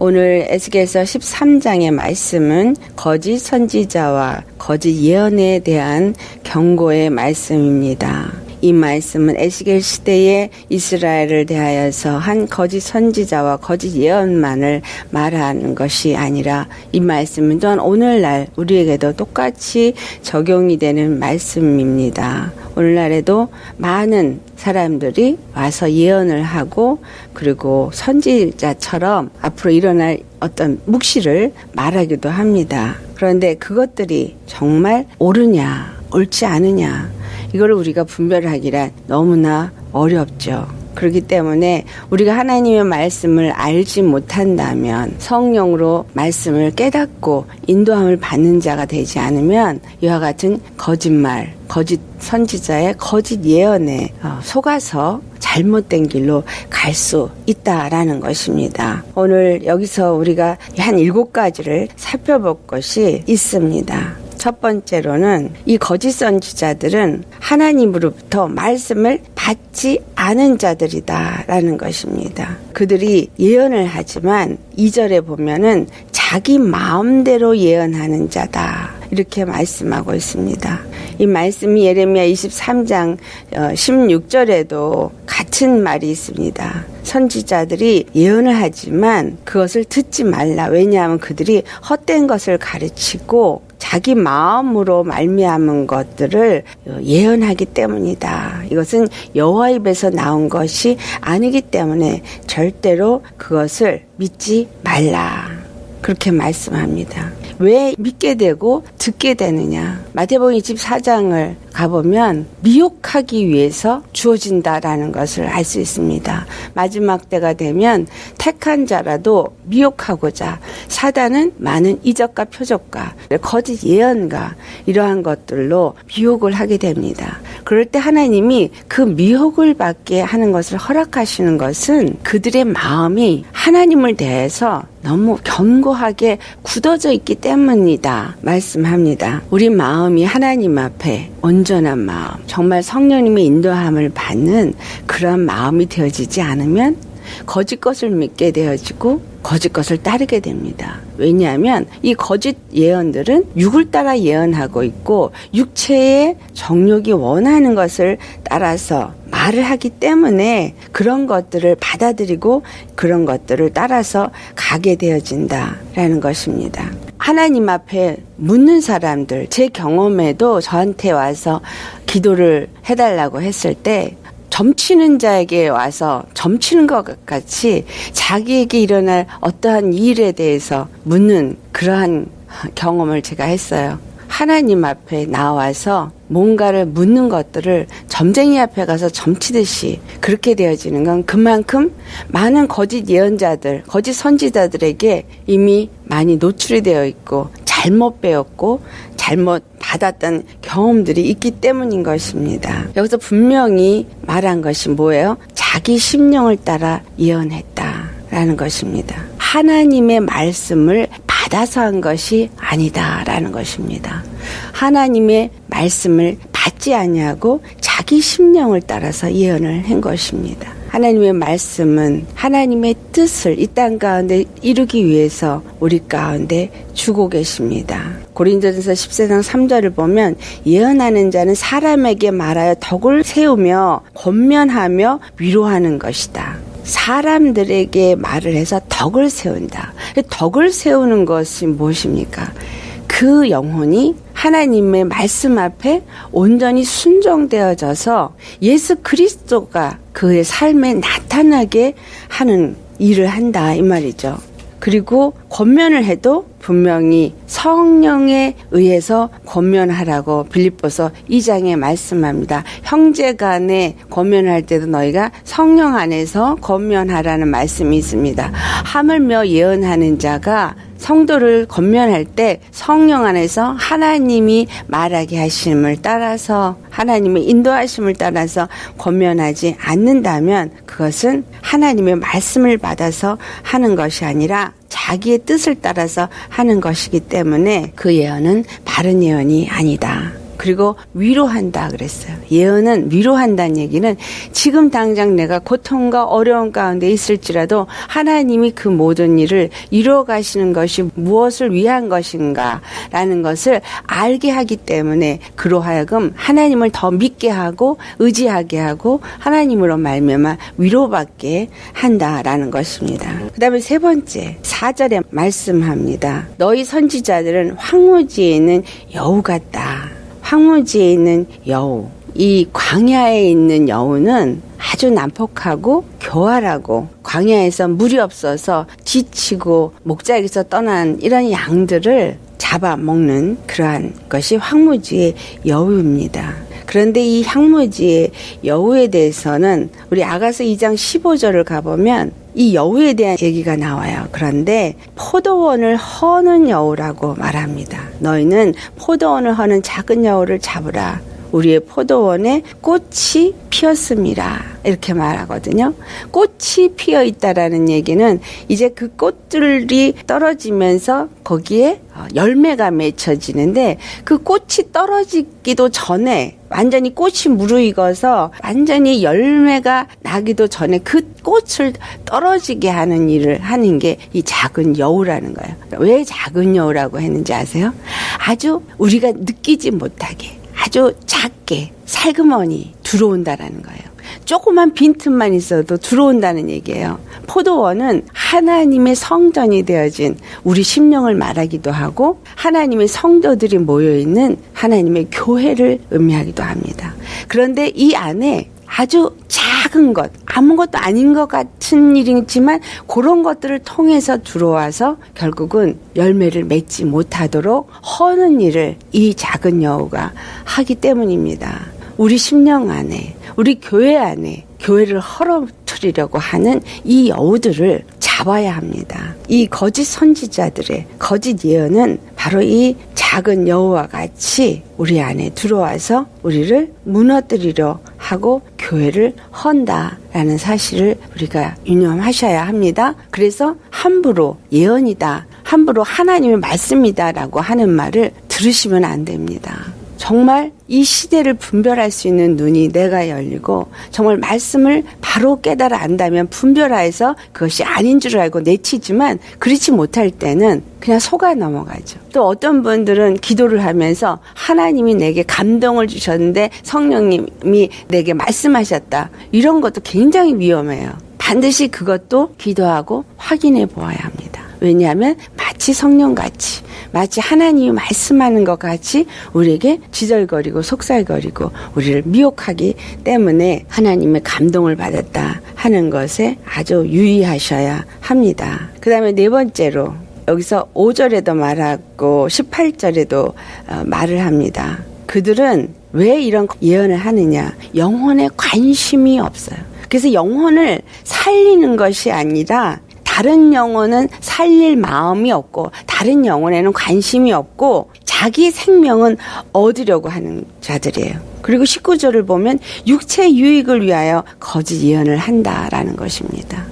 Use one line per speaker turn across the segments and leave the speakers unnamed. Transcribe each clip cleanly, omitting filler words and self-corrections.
오늘 에스겔서 13장의 말씀은 거짓 선지자와 거짓 예언에 대한 경고의 말씀입니다. 이 말씀은 에스겔 시대의 이스라엘을 대하여서 한 거짓 선지자와 거짓 예언만을 말하는 것이 아니라 이 말씀은 또한 오늘날 우리에게도 똑같이 적용이 되는 말씀입니다. 오늘날에도 많은 사람들이 와서 예언을 하고 그리고 선지자처럼 앞으로 일어날 어떤 묵시를 말하기도 합니다. 그런데 그것들이 정말 옳으냐 옳지 않으냐 이걸 우리가 분별하기란 너무나 어렵죠. 그렇기 때문에 우리가 하나님의 말씀을 알지 못한다면 성령으로 말씀을 깨닫고 인도함을 받는 자가 되지 않으면 이와 같은 거짓말, 거짓 선지자의 거짓 예언에 속아서 잘못된 길로 갈 수 있다라는 것입니다. 오늘 여기서 우리가 한 7가지를 살펴볼 것이 있습니다. 첫 번째로는 이 거짓 선지자들은 하나님으로부터 말씀을 받지 않은 자들이다라는 것입니다. 그들이 예언을 하지만 2절에 보면은 자기 마음대로 예언하는 자다. 이렇게 말씀하고 있습니다. 이 말씀이 예레미야 23장 16절에도 같은 말이 있습니다. 선지자들이 예언을 하지만 그것을 듣지 말라. 왜냐하면 그들이 헛된 것을 가르치고 자기 마음으로 말미암은 것들을 예언하기 때문이다. 이것은 여호와 입에서 나온 것이 아니기 때문에 절대로 그것을 믿지 말라. 그렇게 말씀합니다. 왜 믿게 되고 듣게 되느냐? 마태복음 24장을 가보면 미혹하기 위해서 주어진다라는 것을 알 수 있습니다. 마지막 때가 되면 택한 자라도 미혹하고자 사단은 많은 이적과 표적과 거짓 예언과 이러한 것들로 미혹을 하게 됩니다. 그럴 때 하나님이 그 미혹을 받게 하는 것을 허락하시는 것은 그들의 마음이 하나님을 대해서 너무 견고하게 굳어져 있기 때문이다 말씀합니다. 우리 마음이 하나님 앞에 온전한 마음, 정말 성령님의 인도함을 받는 그런 마음이 되어지지 않으면 거짓 것을 믿게 되어지고 거짓 것을 따르게 됩니다. 왜냐하면 이 거짓 예언들은 육을 따라 예언하고 있고 육체의 정욕이 원하는 것을 따라서 말을 하기 때문에 그런 것들을 받아들이고 그런 것들을 따라서 가게 되어진다라는 것입니다. 하나님 앞에 묻는 사람들, 제 경험에도 저한테 와서 기도를 해달라고 했을 때 점치는 자에게 와서 점치는 것 같이 자기에게 일어날 어떠한 일에 대해서 묻는 그러한 경험을 제가 했어요. 하나님 앞에 나와서 뭔가를 묻는 것들을 점쟁이 앞에 가서 점치듯이 그렇게 되어지는 건 그만큼 많은 거짓 예언자들, 거짓 선지자들에게 이미 많이 노출이 되어 있고 잘못 배웠고 잘못 받았던 경험들이 있기 때문인 것입니다. 여기서 분명히 말한 것이 뭐예요? 자기 심령을 따라 예언했다라는 것입니다. 하나님의 말씀을 받아서 한 것이 아니다라는 것입니다. 하나님의 말씀을 받지 아니하고 자기 심령을 따라서 예언을 한 것입니다. 하나님의 말씀은 하나님의 뜻을 이 땅 가운데 이루기 위해서 우리 가운데 주고 계십니다. 고린도전서 10장 3절을 보면 예언하는 자는 사람에게 말하여 덕을 세우며 권면하며 위로하는 것이다. 사람들에게 말을 해서 덕을 세운다. 덕을 세우는 것이 무엇입니까? 그 영혼이 하나님의 말씀 앞에 온전히 순종되어져서 예수 그리스도가 그의 삶에 나타나게 하는 일을 한다 이 말이죠. 그리고 권면을 해도 분명히 성령에 의해서 권면하라고 빌립보서 2장에 말씀합니다. 형제간에 권면할 때도 너희가 성령 안에서 권면하라는 말씀이 있습니다. 하물며 예언하는 자가 성도를 권면할 때 성령 안에서 하나님이 말하게 하심을 따라서 하나님의 인도하심을 따라서 권면하지 않는다면 그것은 하나님의 말씀을 받아서 하는 것이 아니라 자기의 뜻을 따라서 하는 것이기 때문에 그 예언은 바른 예언이 아니다. 그리고 위로한다 그랬어요. 예언은 위로한다는 얘기는 지금 당장 내가 고통과 어려운 가운데 있을지라도 하나님이 그 모든 일을 이루어 가시는 것이 무엇을 위한 것인가 라는 것을 알게 하기 때문에 그로 하여금 하나님을 더 믿게 하고 의지하게 하고 하나님으로 말미암아 위로받게 한다라는 것입니다. 그 다음에 세 번째 4절에 말씀합니다. 너희 선지자들은 황무지에 있는 여우 같다. 황무지에 있는 여우. 이 광야에 있는 여우는 아주 난폭하고 교활하고 광야에서 물이 없어서 지치고 목자에게서 떠난 이런 양들을 잡아먹는 그러한 것이 황무지의 여우입니다. 그런데 이 황무지의 여우에 대해서는 우리 아가서 2장 15절을 가보면 이 여우에 대한 얘기가 나와요. 그런데 포도원을 허는 여우라고 말합니다. 너희는 포도원을 허는 작은 여우를 잡으라. 우리의 포도원에 꽃이 피었습니다. 이렇게 말하거든요. 꽃이 피어 있다라는 얘기는 이제 그 꽃들이 떨어지면서 거기에 열매가 맺혀지는데 그 꽃이 떨어지기도 전에 완전히 꽃이 무르익어서 완전히 열매가 나기도 전에 그 꽃을 떨어지게 하는 일을 하는 게 이 작은 여우라는 거예요. 왜 작은 여우라고 했는지 아세요? 아주 우리가 느끼지 못하게 아주 작게 살그머니 들어온다라는 거예요. 조그만 빈틈만 있어도 들어온다는 얘기예요. 포도원은 하나님의 성전이 되어진 우리 심령을 말하기도 하고 하나님의 성도들이 모여있는 하나님의 교회를 의미하기도 합니다. 그런데 이 안에 아주 작은 것, 아무것도 아닌 것 같은 일이지만 그런 것들을 통해서 들어와서 결국은 열매를 맺지 못하도록 허는 일을 이 작은 여우가 하기 때문입니다. 우리 심령 안에, 우리 교회 안에 교회를 헐어뜨리려고 하는 이 여우들을 잡아야 합니다. 이 거짓 선지자들의 거짓 예언은 바로 이 작은 여우와 같이 우리 안에 들어와서 우리를 무너뜨리려 하고 교회를 헌다라는 사실을 우리가 유념하셔야 합니다. 그래서 함부로 예언이다, 함부로 하나님의 말씀이다라고 하는 말을 들으시면 안 됩니다. 정말 이 시대를 분별할 수 있는 눈이 내가 열리고 정말 말씀을 바로 깨달아 안다면 분별하여서 그것이 아닌 줄 알고 내치지만 그렇지 못할 때는 그냥 속아 넘어가죠. 또 어떤 분들은 기도를 하면서 하나님이 내게 감동을 주셨는데 성령님이 내게 말씀하셨다. 이런 것도 굉장히 위험해요. 반드시 그것도 기도하고 확인해 보아야 합니다. 왜냐하면 마치 성령같이 마치 하나님이 말씀하는 것 같이 우리에게 지절거리고 속살거리고 우리를 미혹하기 때문에 하나님의 감동을 받았다 하는 것에 아주 유의하셔야 합니다. 그 다음에 네 번째로 여기서 5절에도 말하고 18절에도 말을 합니다. 그들은 왜 이런 예언을 하느냐? 영혼에 관심이 없어요. 그래서 영혼을 살리는 것이 아니라 다른 영혼은 살릴 마음이 없고 다른 영혼에는 관심이 없고 자기 생명은 얻으려고 하는 자들이에요. 그리고 19절을 보면 육체 유익을 위하여 거짓 예언을 한다라는 것입니다.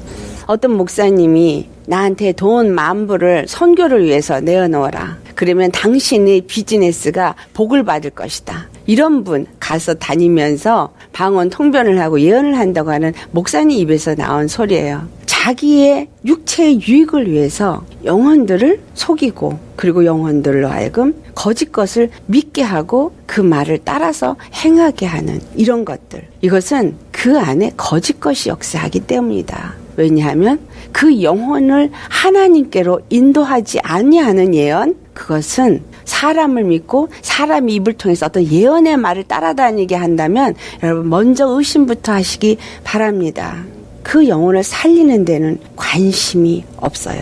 어떤 목사님이 나한테 돈 10,000불을 선교를 위해서 내어놓아라. 그러면 당신의 비즈니스가 복을 받을 것이다. 이런 분 가서 다니면서 방언 통변을 하고 예언을 한다고 하는 목사님 입에서 나온 소리예요. 자기의 육체의 유익을 위해서 영혼들을 속이고 그리고 영혼들로 하여금 거짓 것을 믿게 하고 그 말을 따라서 행하게 하는 이런 것들. 이것은 그 안에 거짓 것이 역사하기 때문이다. 왜냐하면 그 영혼을 하나님께로 인도하지 아니하는 예언, 그것은 사람을 믿고 사람 입을 통해서 어떤 예언의 말을 따라다니게 한다면 여러분 먼저 의심부터 하시기 바랍니다. 그 영혼을 살리는 데는 관심이 없어요.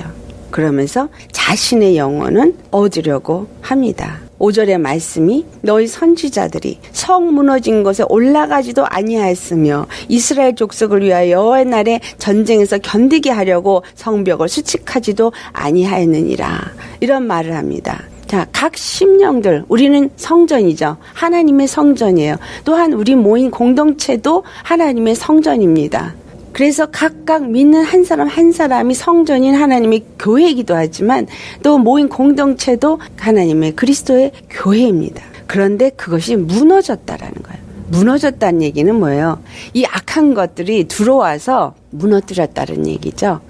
그러면서 자신의 영혼은 얻으려고 합니다. 5절의 말씀이 너희 선지자들이 성 무너진 곳에 올라가지도 아니하였으며 이스라엘 족속을 위하여 여호와의 날에 전쟁에서 견디게 하려고 성벽을 수칙하지도 아니하였느니라. 이런 말을 합니다. 자, 각 심령들, 우리는 성전이죠. 하나님의 성전이에요. 또한 우리 모인 공동체도 하나님의 성전입니다. 그래서 각각 믿는 한 사람 한 사람이 성전인 하나님의 교회이기도 하지만 또 모인 공동체도 하나님의 그리스도의 교회입니다. 그런데 그것이 무너졌다라는 거예요. 무너졌다는 얘기는 뭐예요? 이 악한 것들이 들어와서 무너뜨렸다는 얘기죠.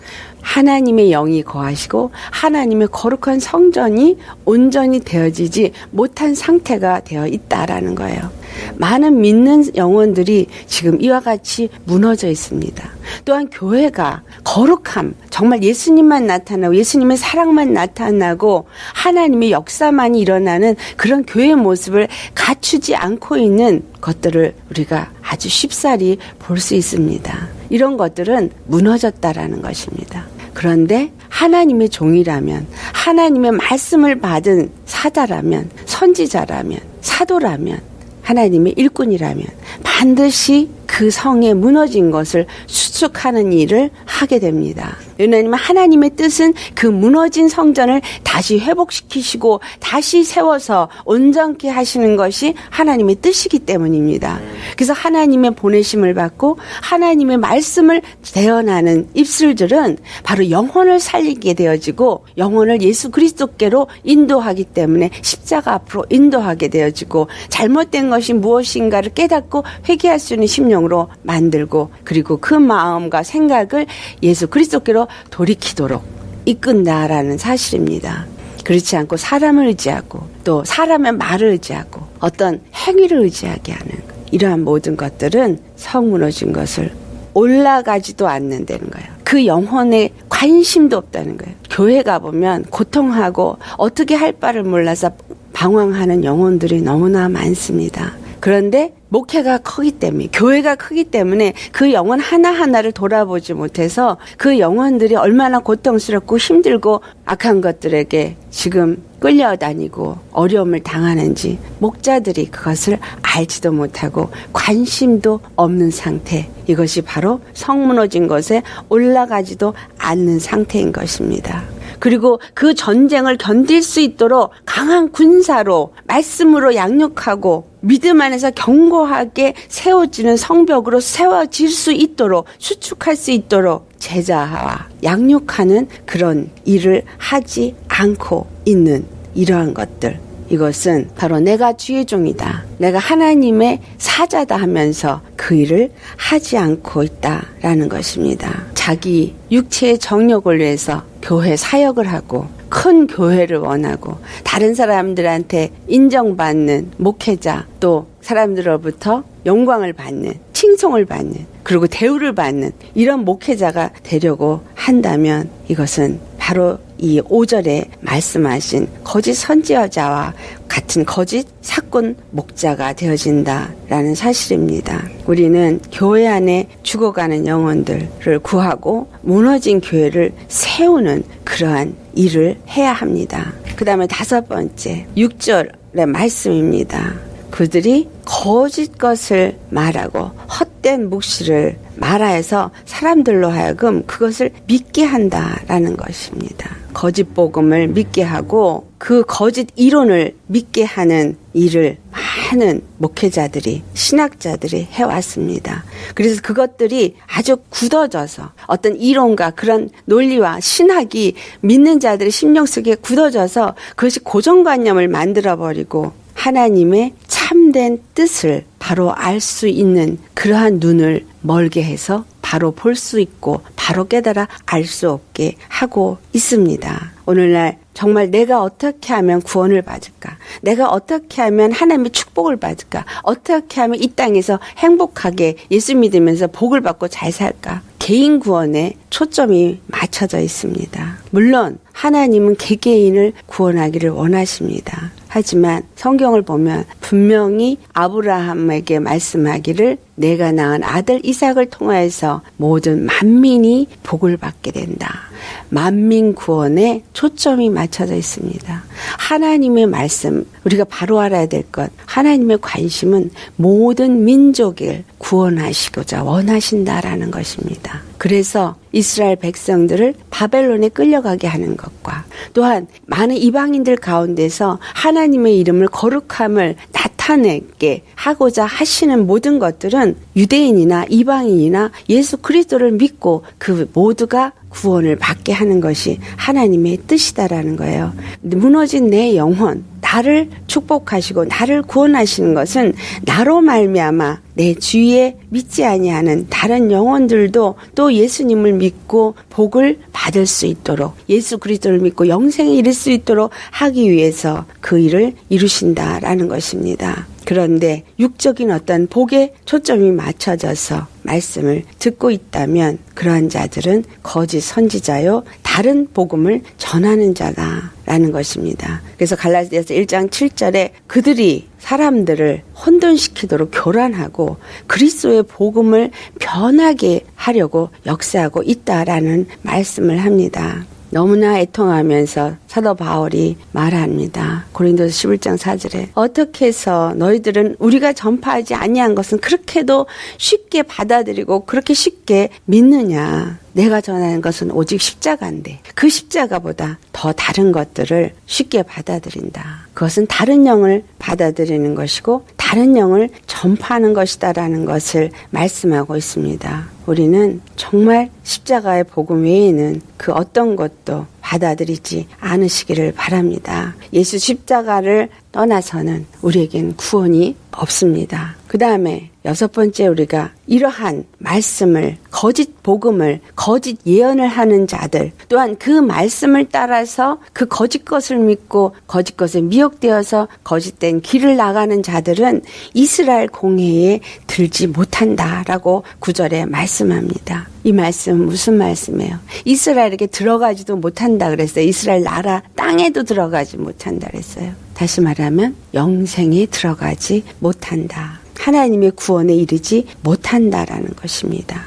하나님의 영이 거하시고 하나님의 거룩한 성전이 온전히 되어지지 못한 상태가 되어 있다라는 거예요. 많은 믿는 영혼들이 지금 이와 같이 무너져 있습니다. 또한 교회가 거룩함, 정말 예수님만 나타나고 예수님의 사랑만 나타나고 하나님의 역사만이 일어나는 그런 교회의 모습을 갖추지 않고 있는 것들을 우리가 아주 쉽사리 볼 수 있습니다. 이런 것들은 무너졌다라는 것입니다. 그런데 하나님의 종이라면, 하나님의 말씀을 받은 사자라면, 선지자라면, 사도라면, 하나님의 일꾼이라면 반드시 그 성에 무너진 것을 수축하는 일을 하게 됩니다. 왜냐하면 하나님의 뜻은 그 무너진 성전을 다시 회복시키시고 다시 세워서 온전케 하시는 것이 하나님의 뜻이기 때문입니다. 그래서 하나님의 보내심을 받고 하나님의 말씀을 대언하는 입술들은 바로 영혼을 살리게 되어지고 영혼을 예수 그리스도께로 인도하기 때문에 십자가 앞으로 인도하게 되어지고 잘못된 것이 무엇인가를 깨닫고 회개할 수 있는 심령으로 만들고 그리고 그 마음과 생각을 예수 그리스도께로 돌이키도록 이끈다라는 사실입니다. 그렇지 않고 사람을 의지하고 또 사람의 말을 의지하고 어떤 행위를 의지하게 하는 이러한 모든 것들은 성 무너진 것을 올라가지도 않는다는 거예요. 그 영혼에 관심도 없다는 거예요. 교회 가보면 고통하고 어떻게 할 바를 몰라서 방황하는 영혼들이 너무나 많습니다. 그런데 목회가 크기 때문에 교회가 크기 때문에 그 영혼 하나하나를 돌아보지 못해서 그 영혼들이 얼마나 고통스럽고 힘들고 악한 것들에게 지금 끌려다니고 어려움을 당하는지 목자들이 그것을 알지도 못하고 관심도 없는 상태, 이것이 바로 성 무너진 것에 올라가지도 않는 상태인 것입니다. 그리고 그 전쟁을 견딜 수 있도록 강한 군사로 말씀으로 양육하고 믿음 안에서 견고하게 세워지는 성벽으로 세워질 수 있도록 수축할 수 있도록 제자와 양육하는 그런 일을 하지 않고 있는 이러한 것들, 이것은 바로 내가 주의 종이다, 내가 하나님의 사자다 하면서 그 일을 하지 않고 있다라는 것입니다. 자기 육체의 정욕을 위해서 교회 사역을 하고 큰 교회를 원하고 다른 사람들한테 인정받는 목회자, 또 사람들로부터 영광을 받는, 칭송을 받는, 그리고 대우를 받는 이런 목회자가 되려고 한다면 이것은 바로 이 5절에 말씀하신 거짓 선지자와 같은 거짓 사꾼 목자가 되어진다라는 사실입니다. 우리는 교회 안에 죽어가는 영혼들을 구하고 무너진 교회를 세우는 그러한 일을 해야 합니다. 그 다음에 5번째 6절의 말씀입니다. 그들이 거짓 것을 말하고 헛된 묵시를 말하여서 사람들로 하여금 그것을 믿게 한다라는 것입니다. 거짓 복음을 믿게 하고 그 거짓 이론을 믿게 하는 일을 많은 목회자들이, 신학자들이 해왔습니다. 그래서 그것들이 아주 굳어져서 어떤 이론과 그런 논리와 신학이 믿는 자들의 심령 속에 굳어져서 그것이 고정관념을 만들어버리고 하나님의 참된 뜻을 바로 알 수 있는 그러한 눈을 멀게 해서 바로 볼 수 있고 바로 깨달아 알 수 없게 하고 있습니다. 오늘날 정말 내가 어떻게 하면 구원을 받을까? 내가 어떻게 하면 하나님의 축복을 받을까? 어떻게 하면 이 땅에서 행복하게 예수 믿으면서 복을 받고 잘 살까? 개인 구원에 초점이 맞춰져 있습니다. 물론 하나님은 개개인을 구원하기를 원하십니다. 하지만 성경을 보면 분명히 아브라함에게 말씀하기를 내가 낳은 아들 이삭을 통하여서 모든 만민이 복을 받게 된다. 만민 구원에 초점이 맞춰져 있습니다. 하나님의 말씀, 우리가 바로 알아야 될 것, 하나님의 관심은 모든 민족을 구원하시고자 원하신다라는 것입니다. 그래서 이스라엘 백성들을 바벨론에 끌려가게 하는 것과 또한 많은 이방인들 가운데서 하나님의 이름을 거룩함을 나타내게 하고자 하시는 모든 것들은 유대인이나 이방인이나 예수 그리스도를 믿고 그 모두가 구원을 받게 하는 것이 하나님의 뜻이다라는 거예요. 무너진 내 영혼, 나를 축복하시고 나를 구원하시는 것은 나로 말미암아 내 주위에 믿지 아니하는 다른 영혼들도 또 예수님을 믿고 복을 받을 수 있도록, 예수 그리스도를 믿고 영생에 이를 수 있도록 하기 위해서 그 일을 이루신다라는 것입니다. 그런데 육적인 어떤 복에 초점이 맞춰져서 말씀을 듣고 있다면 그러한 자들은 거짓 선지자요 다른 복음을 전하는 자다라는 것입니다. 그래서 갈라디아서 1장 7절에 그들이 사람들을 혼돈시키도록 교란하고 그리스도의 복음을 변하게 하려고 역사하고 있다라는 말씀을 합니다. 너무나 애통하면서 사도 바울이 말합니다. 고린도서 11장 4절에 어떻게 해서 너희들은 우리가 전파하지 아니한 것은 그렇게도 쉽게 받아들이고 그렇게 쉽게 믿느냐. 내가 전하는 것은 오직 십자가인데 그 십자가보다 더 다른 것들을 쉽게 받아들인다. 그것은 다른 영을 받아들이는 것이고 다른 영을 전파하는 것이다라는 것을 말씀하고 있습니다. 우리는 정말 십자가의 복음 외에는 그 어떤 것도 받아들이지 않으시기를 바랍니다. 예수 십자가를 떠나서는 우리에겐 구원이 없습니다. 그 다음에 6번째 우리가 이러한 말씀을 거짓 복음을 거짓 예언을 하는 자들 또한 그 말씀을 따라서 그 거짓 것을 믿고 거짓 것에 미혹되어서 거짓된 길을 나가는 자들은 이스라엘 공회에 들지 못한다라고 9절에 말씀합니다. 이 말씀은 무슨 말씀이에요? 이스라엘에게 들어가지도 못한다 그랬어요. 이스라엘 나라 땅에도 들어가지 못한다 그랬어요. 다시 말하면 영생에 들어가지 못한다. 하나님의 구원에 이르지 못한다라는 것입니다.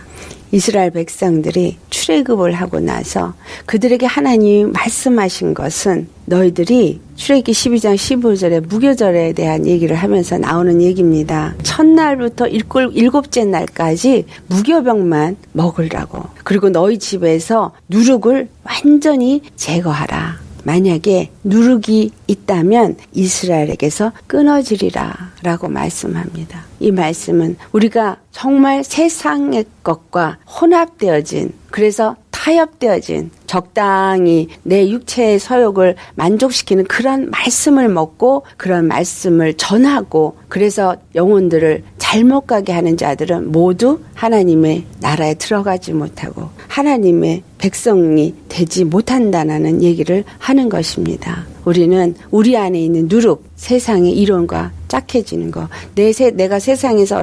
이스라엘 백성들이 출애굽을 하고 나서 그들에게 하나님이 말씀하신 것은 너희들이 출애굽기 12장 15절에 무교절에 대한 얘기를 하면서 나오는 얘기입니다. 첫날부터 일곱째 날까지 무교병만 먹으라고. 그리고 너희 집에서 누룩을 완전히 제거하라. 만약에 누룩이 있다면 이스라엘에게서 끊어지리라 라고 말씀합니다. 이 말씀은 우리가 정말 세상의 것과 혼합되어진 그래서 타협되어진 적당히 내 육체의 서욕을 만족시키는 그런 말씀을 먹고 그런 말씀을 전하고 그래서 영혼들을 잘못 가게 하는 자들은 모두 하나님의 나라에 들어가지 못하고 하나님의 백성이 되지 못한다는 얘기를 하는 것입니다. 우리는 우리 안에 있는 누룩, 세상의 이론과 짝해지는 거, 내가 세상에서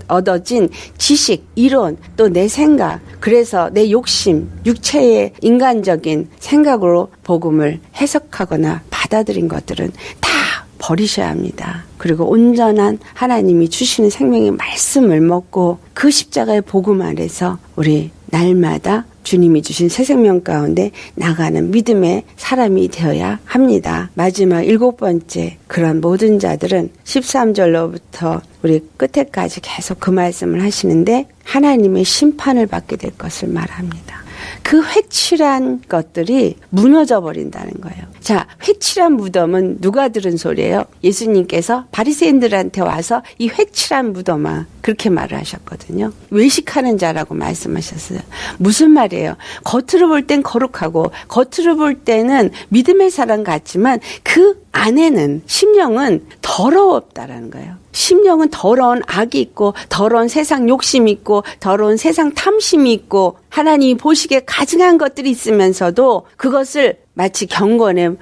얻어진 지식, 이론, 또 내 생각, 그래서 내 욕심, 육체의 인간적인 생각으로 복음을 해석하거나 받아들인 것들은 다 버리셔야 합니다. 그리고 온전한 하나님이 주시는 생명의 말씀을 먹고 그 십자가의 복음 아래서 우리 날마다 주님이 주신 새 생명 가운데 나가는 믿음의 사람이 되어야 합니다. 마지막 7번째 그런 모든 자들은 13절로부터 우리 끝에까지 계속 그 말씀을 하시는데 하나님의 심판을 받게 될 것을 말합니다. 그 회칠한 것들이 무너져 버린다는 거예요. 자, 회칠한 무덤은 누가 들은 소리예요? 예수님께서 바리새인들한테 와서 이 회칠한 무덤아 그렇게 말을 하셨거든요. 외식하는 자라고 말씀하셨어요. 무슨 말이에요? 겉으로 볼 땐 거룩하고 겉으로 볼 때는 믿음의 사람 같지만 그 안에는 심령은 더러웠다라는 거예요. 심령은 더러운 악이 있고 더러운 세상 욕심이 있고 더러운 세상 탐심이 있고 하나님이 보시기에 가증한 것들이 있으면서도 그것을 마치 경건의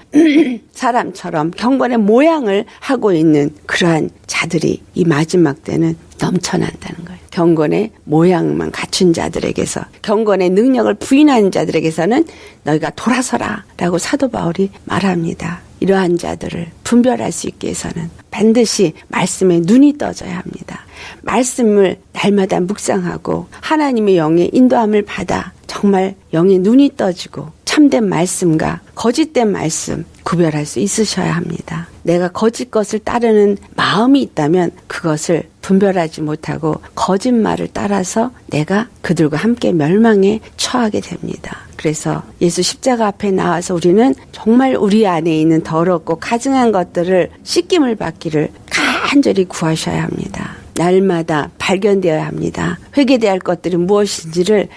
사람처럼 경건의 모양을 하고 있는 그러한 자들이 이 마지막 때는 넘쳐난다는 거예요. 경건의 모양만 갖춘 자들에게서 경건의 능력을 부인하는 자들에게서는 너희가 돌아서라 라고 사도 바울이 말합니다. 이러한 자들을 분별할 수 있게 해서는 반드시 말씀에 눈이 떠져야 합니다. 말씀을 날마다 묵상하고 하나님의 영의 인도함을 받아 정말 영의 눈이 떠지고 참된 말씀과 거짓된 말씀 구별할 수 있으셔야 합니다. 내가 거짓 것을 따르는 마음이 있다면 그것을 분별하지 못하고 거짓말을 따라서 내가 그들과 함께 멸망에 처하게 됩니다. 그래서 예수 십자가 앞에 나와서 우리는 정말 우리 안에 있는 더럽고 가증한 것들을 씻김을 받기를 간절히 구하셔야 합니다. 날마다 발견되어야 합니다. 회개돼야 할 것들이 무엇인지를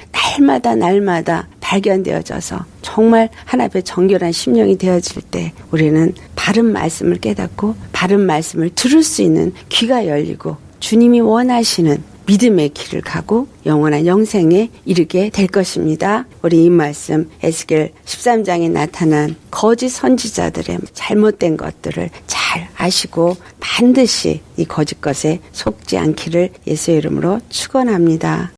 날마다 발견되어져서 정말 하나님 앞에 정결한 심령이 되어질 때 우리는 바른 말씀을 깨닫고 바른 말씀을 들을 수 있는 귀가 열리고 주님이 원하시는 믿음의 길을 가고 영원한 영생에 이르게 될 것입니다. 우리 이 말씀 에스겔 13장에 나타난 거짓 선지자들의 잘못된 것들을 잘 아시고 반드시 이 거짓 것에 속지 않기를 예수의 이름으로 축원합니다.